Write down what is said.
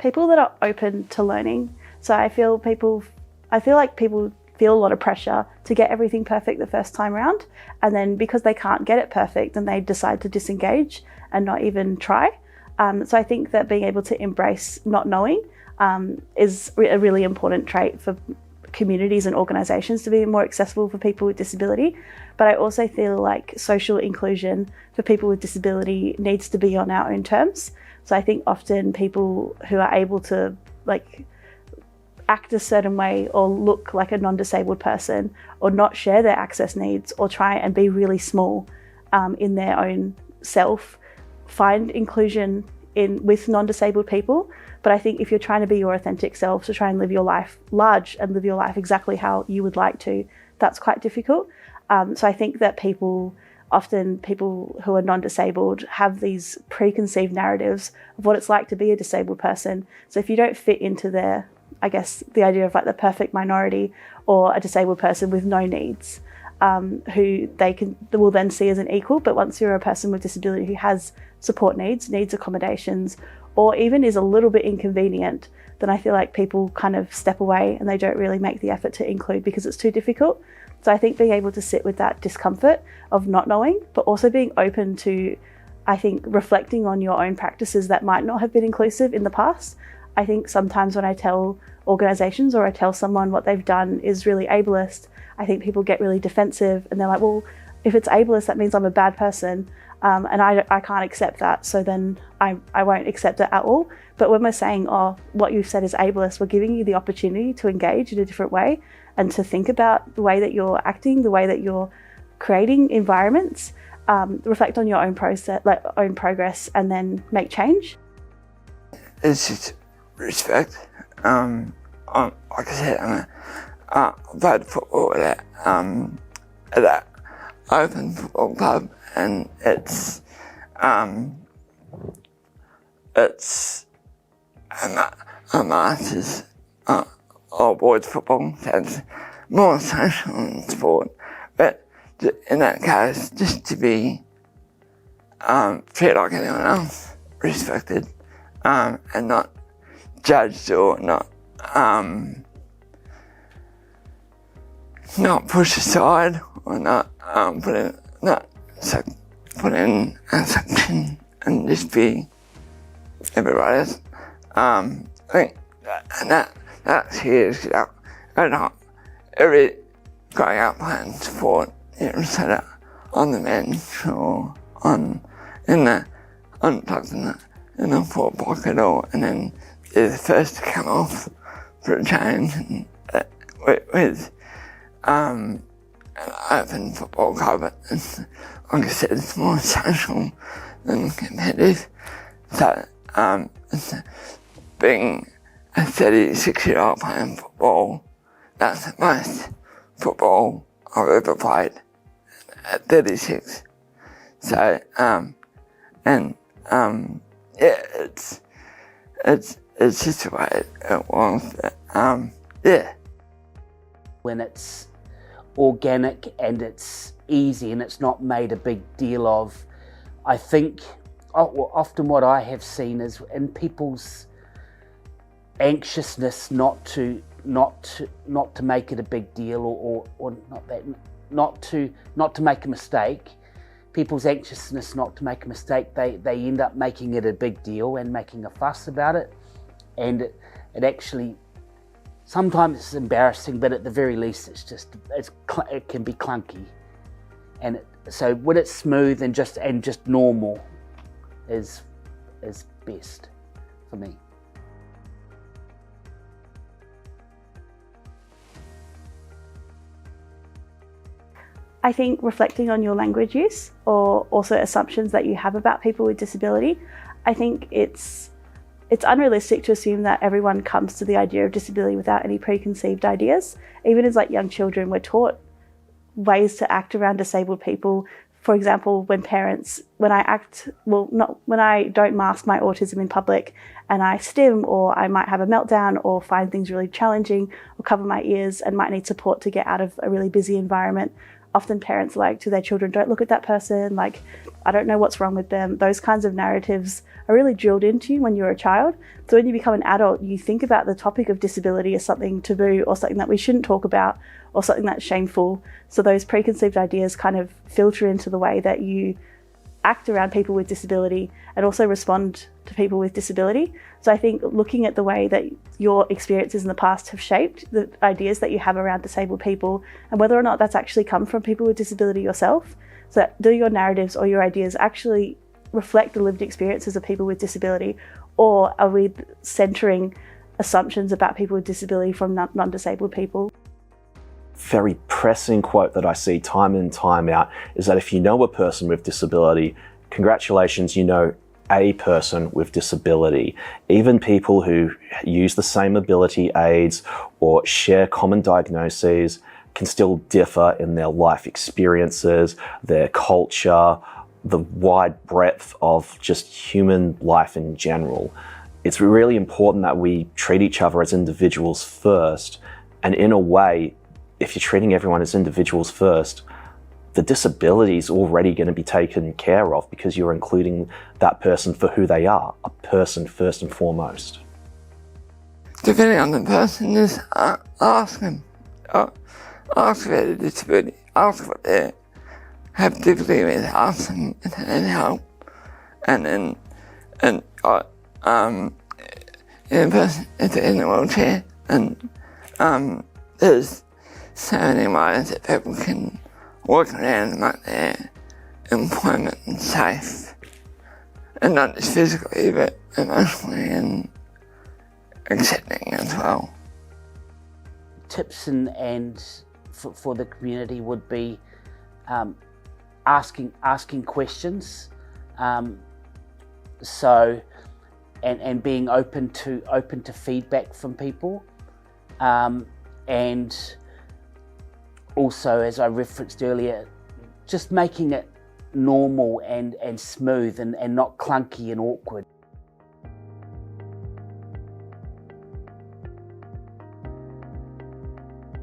people that are open to learning. So I feel like people feel a lot of pressure to get everything perfect the first time around, and then because they can't get it perfect, then they decide to disengage and not even try. So I think that being able to embrace not knowing is a really important trait for communities and organisations to be more accessible for people with disability. But I also feel like social inclusion for people with disability needs to be on our own terms. So I think often people who are able to act a certain way or look like a non-disabled person or not share their access needs or try and be really small in their own self, find inclusion with non-disabled people. But I think if you're trying to be your authentic self, to try and live your life large and live your life exactly how you would like to, that's quite difficult. So I think that often people who are non-disabled have these preconceived narratives of what it's like to be a disabled person. So if you don't fit into the idea of like the perfect minority or a disabled person with no needs, who they will then see as an equal. But once you're a person with disability who has support needs accommodations, or even is a little bit inconvenient, then I feel like people kind of step away and they don't really make the effort to include because it's too difficult. So I think being able to sit with that discomfort of not knowing, but also being open to, I think, reflecting on your own practices that might not have been inclusive in the past. I think sometimes when I tell organisations or I tell someone what they've done is really ableist, I think people get really defensive and they're like, well, if it's ableist, that means I'm a bad person. And I can't accept that, so then I won't accept it at all. But when we're saying, oh, what you've said is ableist, we're giving you the opportunity to engage in a different way and to think about the way that you're acting, the way that you're creating environments, reflect on your own process, own progress, and then make change. It's just respect. Like I said, I played football at that open football club, and it's a masters of boys football, so it's more social than sport. But in that case, just to be treated like anyone else, respected, and not judged or not pushed aside or not put in a section and just be everybody else. I think that's huge. I don't every growing up playing sport, set up on the bench or unplugged in the forward pocket, and then you're the first to come off for a change. And with an open football club, like I said, it's more social than competitive. So being a 36-year-old playing football, that's the most football I've ever played at 36. So it's just the way it was. Yeah. When it's organic and it's easy and it's not made a big deal of, I think often what I have seen is in people's anxiousness not to make it a big deal, or not to make a mistake. People's anxiousness not to make a mistake, they end up making it a big deal and making a fuss about it, and it actually, sometimes it's embarrassing, but at the very least it can be clunky. And so when it's smooth and just normal is best for me. I think reflecting on your language use, or also assumptions that you have about people with disability, I think it's unrealistic to assume that everyone comes to the idea of disability without any preconceived ideas. Even as young children, we're taught ways to act around disabled people. For example, when I don't mask my autism in public and I stim, or I might have a meltdown or find things really challenging or cover my ears and might need support to get out of a really busy environment, often parents are like to their children, don't look at that person, like, I don't know what's wrong with them. Those kinds of narratives are really drilled into you when you're a child. So when you become an adult, you think about the topic of disability as something taboo or something that we shouldn't talk about or something that's shameful. So those preconceived ideas kind of filter into the way that you act around people with disability and also respond to people with disability. So I think looking at the way that your experiences in the past have shaped the ideas that you have around disabled people and whether or not that's actually come from people with disability yourself. So that do your narratives or your ideas actually reflect the lived experiences of people with disability, or are we centering assumptions about people with disability from non-disabled people? Very pressing quote that I see time in, time out is that if you know a person with disability, congratulations, you know a person with disability. Even people who use the same mobility aids or share common diagnoses can still differ in their life experiences, their culture, the wide breadth of just human life in general. It's really important that we treat each other as individuals first, and in a way, if you're treating everyone as individuals first, the disability is already going to be taken care of because you're including that person for who they are, a person first and foremost. Depending on the person, just ask them. Ask about the disability, ask what they have difficulty with, ask them if they need help. And then, if the person is in a wheelchair, and there's so many ways that people can work around and make their employment safe. And not just physically, but emotionally and accepting as well. Tips and for the community would be asking questions, so and being open to feedback from people, and also, as I referenced earlier, just making it normal and smooth and not clunky and awkward.